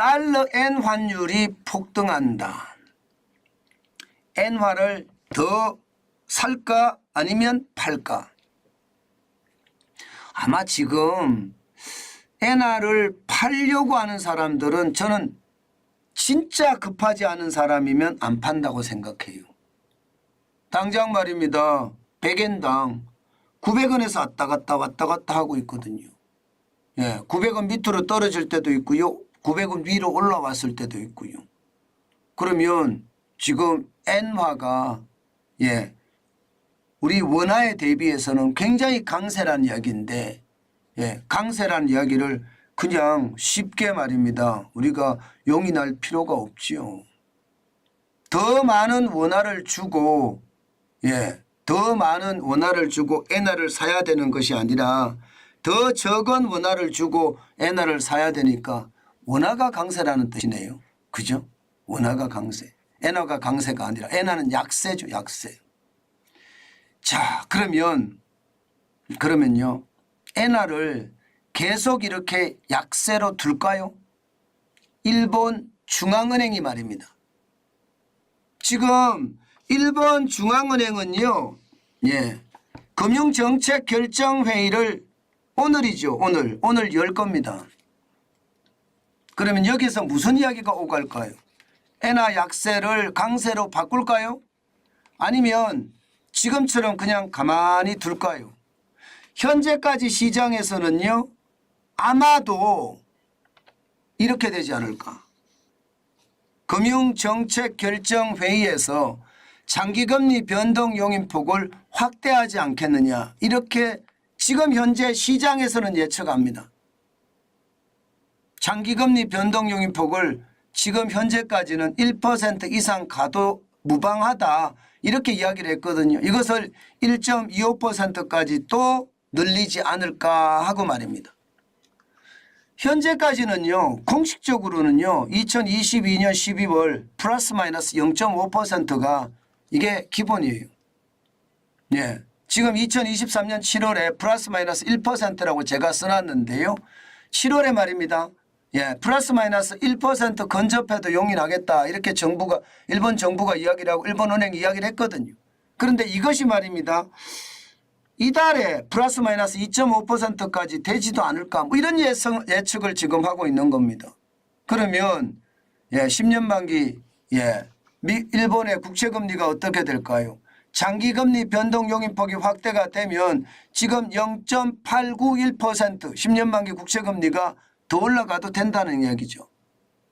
달러 엔 환율이 폭등한다. 엔화를 더 살까 아니면 팔까? 아마 지금 엔화를 팔려고 하는 사람들은 저는 진짜 급하지 않은 사람이면 안 판다고 생각해요. 당장 말입니다. 100엔당 900원에서 왔다 갔다 하고 있거든요. 예, 900원 밑으로 떨어질 때도 있고요. 900원 위로 올라왔을 때도 있고요. 그러면 지금 엔화가 우리 원화에 대비해서는 굉장히 강세라는 이야기인데 강세라는 이야기를 그냥 쉽게 말입니다. 우리가 용인할 필요가 없지요. 더 많은 원화를 주고 더 많은 원화를 주고 엔화를 사야 되는 것이 아니라 더 적은 원화를 주고 엔화를 사야 되니까 원화가 강세라는 뜻이네요. 그죠? 원화가 강세. 엔화가 강세가 아니라 엔화는 약세죠. 약세. 자, 그러면요. 엔화를 계속 이렇게 약세로 둘까요? 일본 중앙은행이 말입니다. 지금 일본 중앙은행은요. 금융정책결정회의를 오늘이죠. 오늘 열 겁니다. 그러면 여기서 무슨 이야기가 오갈까요? 엔화 약세를 강세로 바꿀까요? 아니면 지금처럼 그냥 가만히 둘까요? 현재까지 시장에서는요. 아마도 이렇게 되지 않을까. 금융정책결정회의에서 장기금리 변동 용인폭을 확대하지 않겠느냐. 이렇게 지금 현재 시장에서는 예측합니다. 장기금리 변동 용인폭을 지금 현재까지는 1% 이상 가도 무방하다. 이렇게 이야기를 했거든요. 이것을 1.25%까지 또 늘리지 않을까 하고 말입니다. 현재까지는요. 공식적으로는요. 2022년 12월 플러스 마이너스 0.5%가 이게 기본이에요. 지금 2023년 7월에 플러스 마이너스 1%라고 제가 써놨는데요. 7월에 말입니다. 플러스 마이너스 1% 근접해도 용인하겠다. 이렇게 일본 정부가 이야기를 하고 일본 은행이 이야기를 했거든요. 그런데 이것이 말입니다. 이달에 플러스 마이너스 2.5%까지 되지도 않을까. 뭐 이런 예측을 지금 하고 있는 겁니다. 그러면 10년 만기 일본의 국채금리가 어떻게 될까요? 장기금리 변동 용인폭이 확대가 되면 지금 0.891% 10년 만기 국채금리가 더 올라가도 된다는 이야기죠.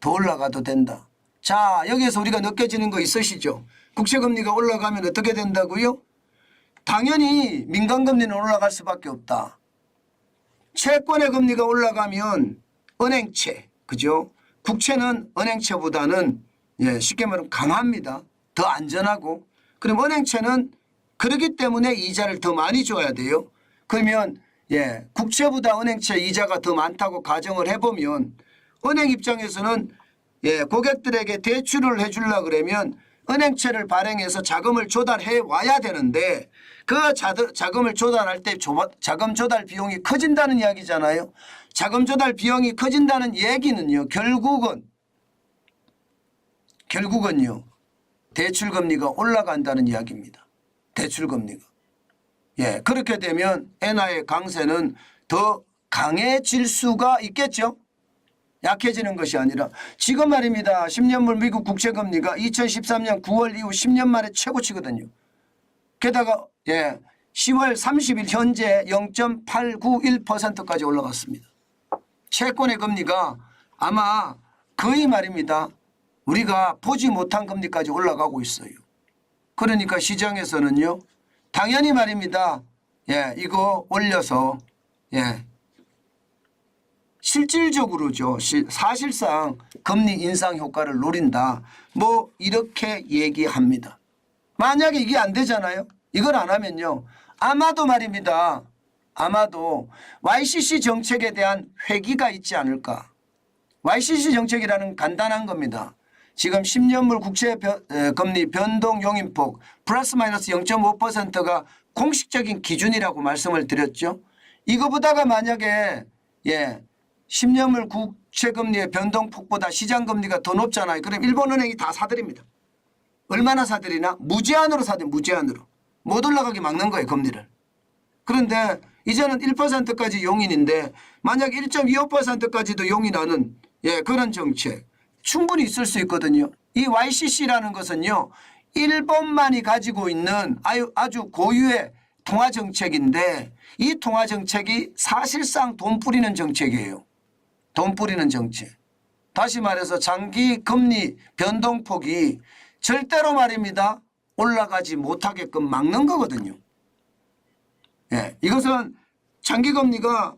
더 올라가도 된다. 자, 여기에서 우리가 느껴지는 거 있으시죠? 국채금리가 올라가면 어떻게 된다고요? 당연히 민간금리는 올라갈 수밖에 없다. 채권의 금리가 올라가면 은행채, 그죠? 국채는 은행채보다는 쉽게 말하면 강합니다. 더 안전하고. 그럼 은행채는 그렇기 때문에 이자를 더 많이 줘야 돼요. 그러면 국채보다 은행채 이자가 더 많다고 가정을 해보면 은행 입장에서는 고객들에게 대출을 해주려고 그러면 은행채를 발행해서 자금을 조달해 와야 되는데 그 자금을 조달할 때 자금 조달 비용이 커진다는 이야기잖아요. 자금 조달 비용이 커진다는 얘기는요. 결국은요. 대출금리가 올라간다는 이야기입니다. 대출금리가. 그렇게 되면 엔화의 강세는 더 강해질 수가 있겠죠. 약해지는 것이 아니라 지금 말입니다. 10년물 미국 국채금리가 2013년 9월 이후 10년 만에 최고치거든요. 게다가 10월 30일 현재 0.891%까지 올라갔습니다. 채권의 금리가 아마 거의 말입니다. 우리가 보지 못한 금리까지 올라가고 있어요. 그러니까 시장에서는요. 당연히 말입니다. 이거 올려서 실질적으로죠. 사실상 금리 인상 효과를 노린다. 뭐 이렇게 얘기합니다. 만약에 이게 안 되잖아요. 이걸 안 하면요. 아마도 말입니다. 아마도 YCC 정책에 대한 회기가 있지 않을까. YCC 정책이라는 간단한 겁니다. 지금 10년물 국채금리 변동 용인폭 플러스 마이너스 0.5%가 공식적인 기준이라고 말씀을 드렸죠. 이거보다가 만약에 10년물 국채금리의 변동폭보다 시장금리가 더 높잖아요. 그럼 일본은행이 다 사들입니다. 얼마나 사들이나? 무제한으로 사들이 무제한으로. 못 올라가게 막는 거예요. 금리를. 그런데 이제는 1%까지 용인인데 만약 1.25%까지도 용인하는 그런 정책 충분히 있을 수 있거든요. 이 YCC라는 것은요. 일본만이 가지고 있는 아주 고유의 통화정책인데 이 통화정책이 사실상 돈 뿌리는 정책이에요. 돈 뿌리는 정책. 다시 말해서 장기 금리 변동폭이 절대로 말입니다. 올라가지 못하게끔 막는 거거든요. 이것은 장기 금리가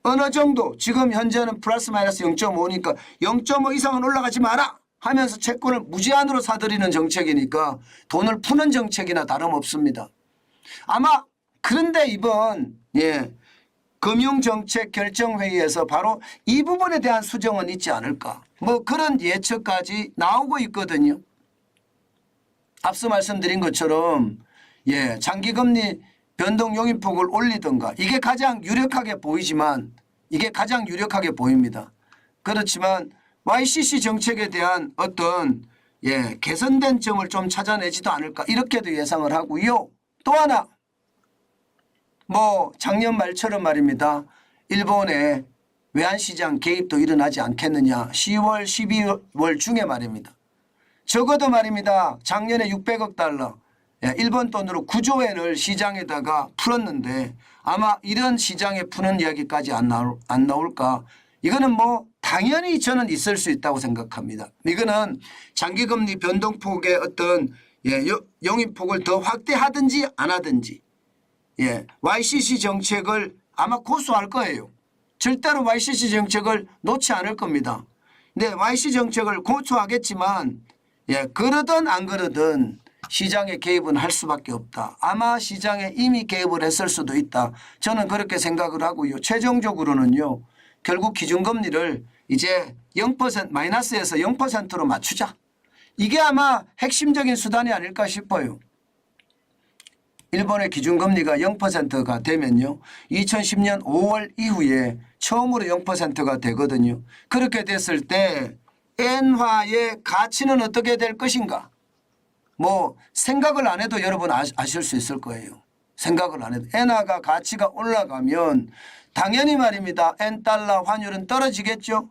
어느 정도 지금 현재는 플러스 마이너스 0.5니까 0.5 이상은 올라가지 마라 하면서 채권을 무제한으로 사들이는 정책이니까 돈을 푸는 정책이나 다름없습니다. 아마 그런데 이번 금융정책결정회의에서 바로 이 부분에 대한 수정은 있지 않을까. 뭐 그런 예측까지 나오고 있거든요. 앞서 말씀드린 것처럼 장기금리 변동 용인폭을 올리든가 이게 가장 유력하게 보이지만 이게 가장 유력하게 보입니다. 그렇지만 YCC 정책에 대한 어떤 개선된 점을 좀 찾아내지도 않을까 이렇게도 예상을 하고요. 또 하나 뭐 작년 말처럼 말입니다. 일본의 외환시장 개입도 일어나지 않겠느냐. 10월 12월 중에 말입니다. 적어도 말입니다. 작년에 600억 달러 일본 돈으로 9조 엔을 시장에다가 풀었는데 아마 이런 시장에 푸는 이야기까지 안 나올까. 이거는 뭐 당연히 저는 있을 수 있다고 생각합니다. 이거는 장기금리 변동폭의 어떤 영입폭을 더 확대하든지 안 하든지 YCC 정책을 아마 고수할 거예요. 절대로 YCC 정책을 놓지 않을 겁니다. 근데 YCC 정책을 고수하겠지만 그러든 안 그러든 시장에 개입은 할 수밖에 없다. 아마 시장에 이미 개입을 했을 수도 있다. 저는 그렇게 생각을 하고요. 최종적으로는요. 결국 기준금리를 이제 0% 마이너스에서 0%로 맞추자. 이게 아마 핵심적인 수단이 아닐까 싶어요. 일본의 기준금리가 0%가 되면요. 2010년 5월 이후에 처음으로 0%가 되거든요. 그렇게 됐을 때 엔화의 가치는 어떻게 될 것인가. 뭐 생각을 안 해도 여러분 아실 수 있을 거예요. 생각을 안 해도. 엔화가 가치가 올라가면 당연히 말입니다. 엔달러 환율은 떨어지겠죠.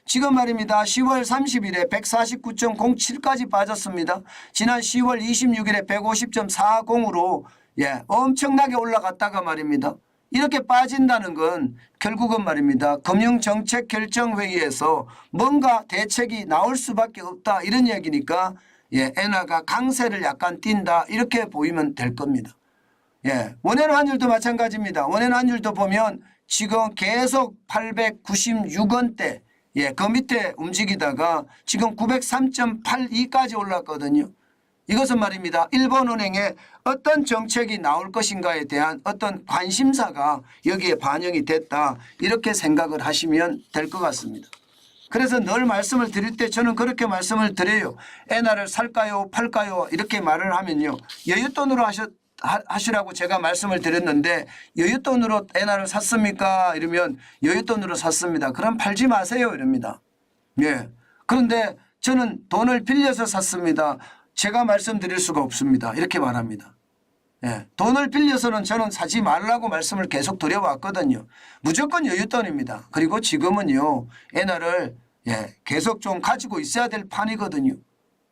지금 말입니다. 10월 30일에 149.07까지 빠졌습니다. 지난 10월 26일에 150.40으로 엄청나게 올라갔다가 말입니다. 이렇게 빠진다는 건 결국은 말입니다. 금융정책결정회의에서 뭔가 대책이 나올 수밖에 없다 이런 얘기니까 엔화가 강세를 약간 띈다 이렇게 보이면 될 겁니다. 원화는 환율도 마찬가지입니다. 원화는 환율도 보면 지금 계속 896원대 그 밑에 움직이다가 지금 903.82까지 올랐거든요. 이것은 말입니다. 일본은행에 어떤 정책이 나올 것인가에 대한 어떤 관심사가 여기에 반영이 됐다 이렇게 생각을 하시면 될 것 같습니다. 그래서 늘 말씀을 드릴 때 저는 그렇게 말씀을 드려요. 엔화를 살까요 팔까요 이렇게 말을 하면요. 여윳돈으로 하시라고 제가 말씀을 드렸는데 여윳돈으로 엔화를 샀습니까? 이러면 여윳돈으로 샀습니다. 그럼 팔지 마세요 이럽니다. 그런데 저는 돈을 빌려서 샀습니다. 제가 말씀드릴 수가 없습니다. 이렇게 말합니다. 돈을 빌려서는 저는 사지 말라고 말씀을 계속 드려왔거든요. 무조건 여윳돈입니다. 그리고 지금은요. 엔화를 계속 좀 가지고 있어야 될 판이거든요.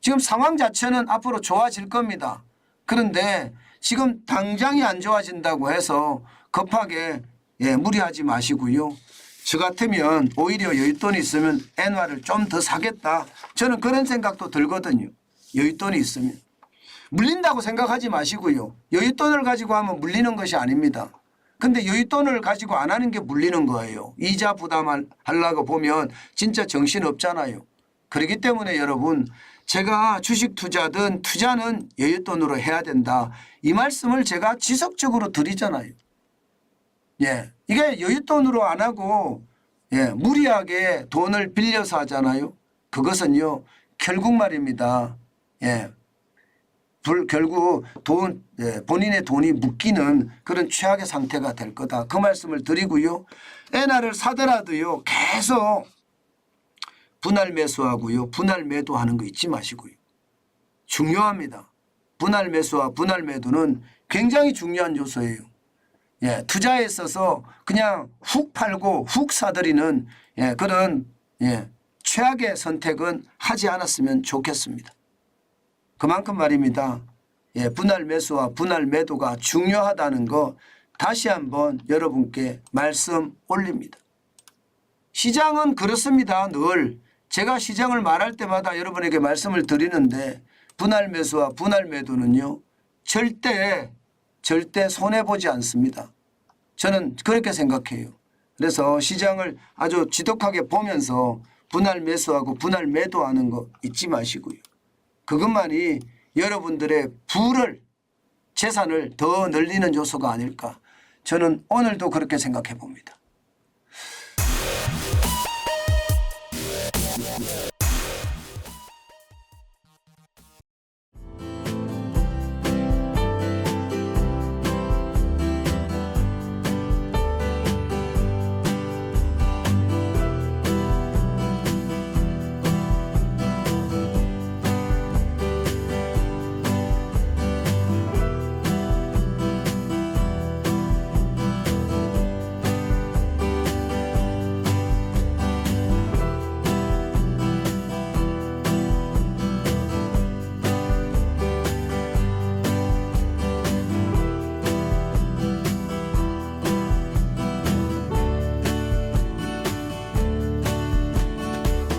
지금 상황 자체는 앞으로 좋아질 겁니다. 그런데 지금 당장이 안 좋아진다고 해서 급하게 무리하지 마시고요. 저 같으면 오히려 여윳돈이 있으면 엔화를 좀 더 사겠다. 저는 그런 생각도 들거든요. 여윳돈이 있으면. 물린다고 생각하지 마시고요. 여윳돈을 가지고 하면 물리는 것이 아닙니다. 근데 여윳돈을 가지고 안 하는 게 물리는 거예요. 이자 부담하려고 보면 진짜 정신없잖아요. 그렇기 때문에 여러분 제가 주식 투자든 투자는 여윳돈으로 해야 된다. 이 말씀을 제가 지속적으로 드리잖아요. 이게 여윳돈으로 안 하고 무리하게 돈을 빌려서 하잖아요. 그것은요. 결국 말입니다. 결국 본인의 돈이 묶이는 그런 최악의 상태가 될 거다. 그 말씀을 드리고요. 엔화를 사더라도요. 계속 분할 매수하고요. 분할 매도하는 거 잊지 마시고요. 중요합니다. 분할 매수와 분할 매도는 굉장히 중요한 요소예요. 예, 투자에 있어서 그냥 훅 팔고 훅 사들이는 그런 최악의 선택은 하지 않았으면 좋겠습니다. 그만큼 말입니다. 분할 매수와 분할 매도가 중요하다는 거 다시 한번 여러분께 말씀 올립니다. 시장은 그렇습니다. 늘 제가 시장을 말할 때마다 여러분에게 말씀을 드리는데 분할 매수와 분할 매도는요. 절대 손해보지 않습니다. 저는 그렇게 생각해요. 그래서 시장을 아주 지독하게 보면서 분할 매수하고 분할 매도하는 거 잊지 마시고요. 그것만이 여러분들의 재산을 더 늘리는 요소가 아닐까. 저는 오늘도 그렇게 생각해 봅니다.